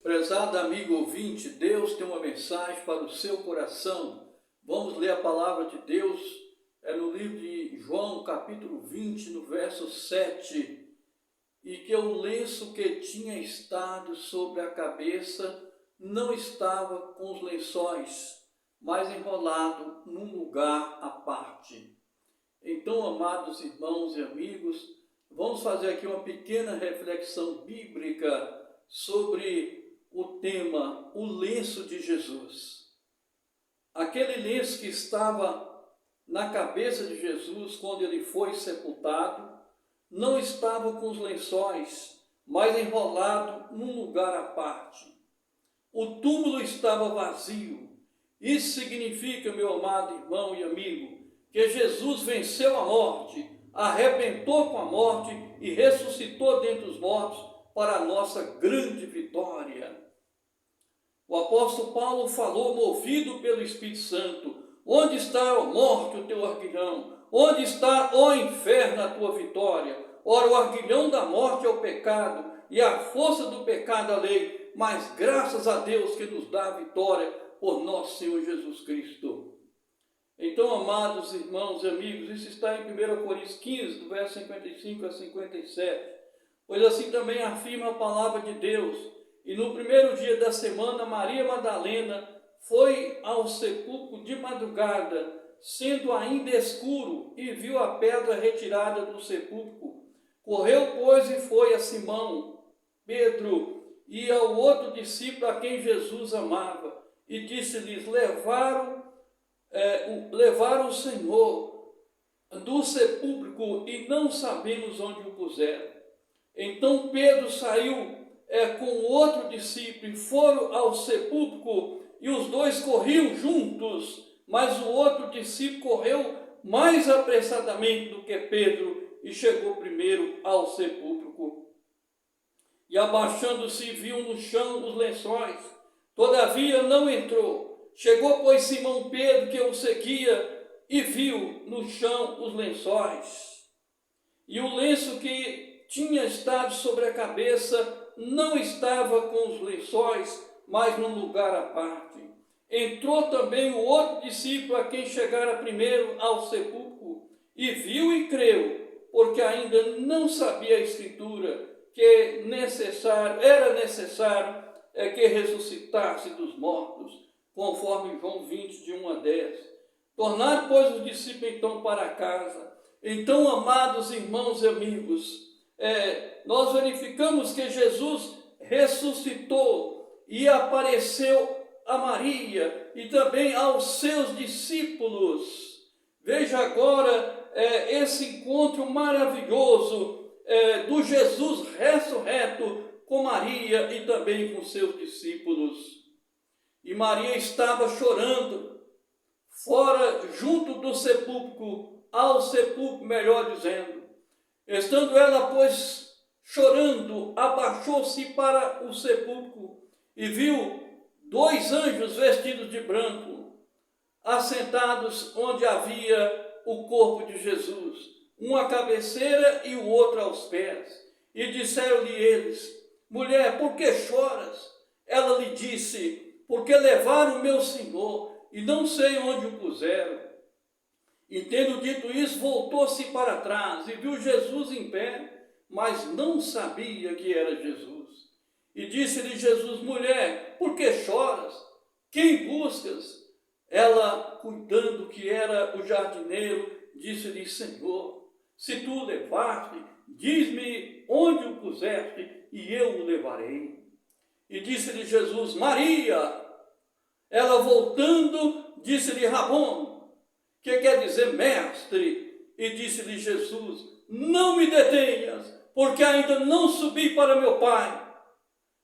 Prezado amigo ouvinte, Deus tem uma mensagem para o seu coração. Vamos ler a palavra de Deus, no livro de João, capítulo 20, no verso 7. E que o lenço que tinha estado sobre a cabeça não estava com os lençóis, mas enrolado num lugar à parte. Então, amados irmãos e amigos, vamos fazer aqui uma pequena reflexão bíblica sobre o tema, o lenço de Jesus. Aquele lenço que estava na cabeça de Jesus quando ele foi sepultado, não estava com os lençóis, mas enrolado num lugar à parte. O túmulo estava vazio. Isso significa, meu amado irmão e amigo, que Jesus venceu a morte, arrebentou com a morte e ressuscitou dentre os mortos para a nossa grande vitória. O apóstolo Paulo falou, movido pelo Espírito Santo: onde está, ó morte, o teu arguilhão? Onde está, ó inferno, a tua vitória? Ora, o arguilhão da morte é o pecado, e a força do pecado a lei, mas graças a Deus que nos dá a vitória por nosso Senhor Jesus Cristo. Então, amados irmãos e amigos, isso está em 1 Coríntios 15, do verso 55 a 57. Pois assim também afirma a palavra de Deus. E no primeiro dia da semana, Maria Madalena foi ao sepulcro de madrugada, sendo ainda escuro, e viu a pedra retirada do sepulcro. Correu, pois, e foi a Simão, Pedro, e ao outro discípulo a quem Jesus amava, e disse-lhes: levaram o Senhor do sepulcro, e não sabemos onde o puseram. Então Pedro saiu com outro discípulo, e foram ao sepulcro, e os dois corriam juntos, mas o outro discípulo correu mais apressadamente do que Pedro, e chegou primeiro ao sepulcro. E abaixando-se, viu no chão os lençóis, todavia não entrou. Chegou, pois, Simão Pedro, que o seguia, e viu no chão os lençóis. E o lenço que tinha estado sobre a cabeça não estava com os lençóis, mas num lugar à parte. Entrou também o outro discípulo, a quem chegara primeiro ao sepulcro, e viu e creu, porque ainda não sabia a Escritura, que era necessário que ressuscitasse dos mortos, conforme João 20, de 1 a 10. Tornaram, pois, os discípulos então para casa. Então, amados irmãos e amigos, nós verificamos que Jesus ressuscitou e apareceu a Maria e também aos seus discípulos. Veja agora esse encontro maravilhoso do Jesus ressurreto com Maria e também com seus discípulos. E Maria estava chorando fora, junto do sepulcro, ao sepulcro, melhor dizendo. Estando ela, pois, chorando, abaixou-se para o sepulcro e viu dois anjos vestidos de branco, assentados onde havia o corpo de Jesus, um à cabeceira e o outro aos pés. E disseram-lhe eles: mulher, por que choras? Ela lhe disse: porque levaram o meu Senhor e não sei onde o puseram. E tendo dito isso, voltou-se para trás e viu Jesus em pé, mas não sabia que era Jesus. E disse-lhe Jesus: mulher, por que choras? Quem buscas? Ela, cuidando que era o jardineiro, disse-lhe: Senhor, se tu o levaste, diz-me onde o puseste, e eu o levarei. E disse-lhe Jesus: Maria. Ela, voltando, disse-lhe: Rabone, que quer dizer mestre. E disse-lhe Jesus: não me detenhas, porque ainda não subi para meu Pai,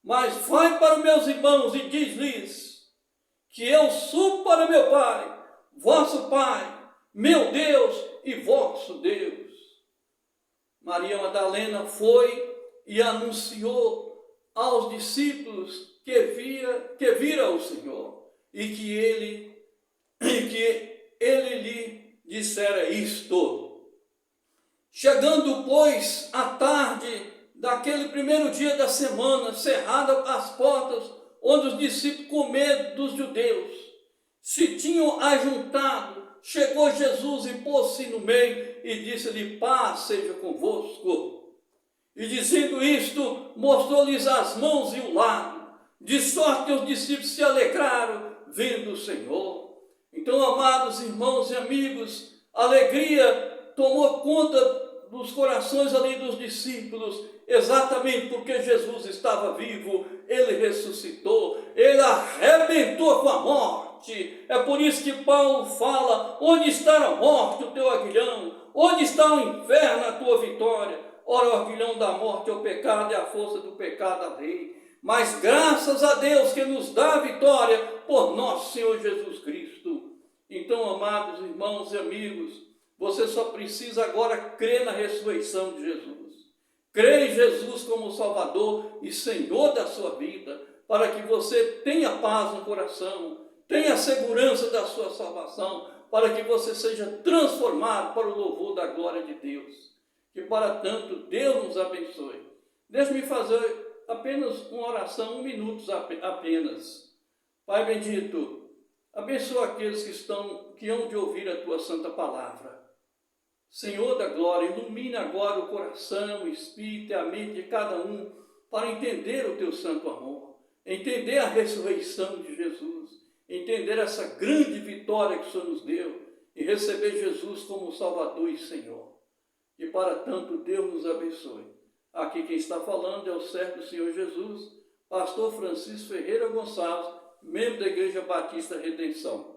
mas vai para meus irmãos e diz-lhes que eu subo para meu Pai, vosso Pai, meu Deus e vosso Deus. Maria Madalena foi e anunciou aos discípulos que vira o Senhor e que ele lhe dissera isto. Chegando, pois, à tarde, daquele primeiro dia da semana, cerradas as portas, onde os discípulos, com medo dos judeus, se tinham ajuntado, chegou Jesus e pôs-se no meio e disse-lhe: paz seja convosco. E dizendo isto, mostrou-lhes as mãos e o lado, de sorte que os discípulos se alegraram vendo o Senhor. Então, amados irmãos e amigos, a alegria tomou conta dos corações ali dos discípulos, exatamente porque Jesus estava vivo, ele ressuscitou, ele arrebentou com a morte. É por isso que Paulo fala: onde está a morte, o teu aguilhão? Onde está o inferno, a tua vitória? Ora, o aguilhão da morte é o pecado e a força do pecado a lei. Mas graças a Deus que nos dá a vitória por nosso Senhor Jesus Cristo. Então, amados irmãos e amigos, você só precisa agora crer na ressurreição de Jesus. Crer em Jesus como Salvador e Senhor da sua vida, para que você tenha paz no coração, tenha a segurança da sua salvação, para que você seja transformado para o louvor da glória de Deus. Que para tanto Deus nos abençoe. Deixe-me fazer apenas uma oração, 1 minuto apenas. Pai bendito, abençoa aqueles que hão de ouvir a tua santa palavra. Senhor da glória, ilumina agora o coração, o espírito e a mente de cada um para entender o teu santo amor, entender a ressurreição de Jesus, entender essa grande vitória que o Senhor nos deu e receber Jesus como Salvador e Senhor. E para tanto Deus nos abençoe. Aqui quem está falando é o servo do Senhor Jesus, pastor Francisco Ferreira Gonçalves, membro da Igreja Batista Redenção.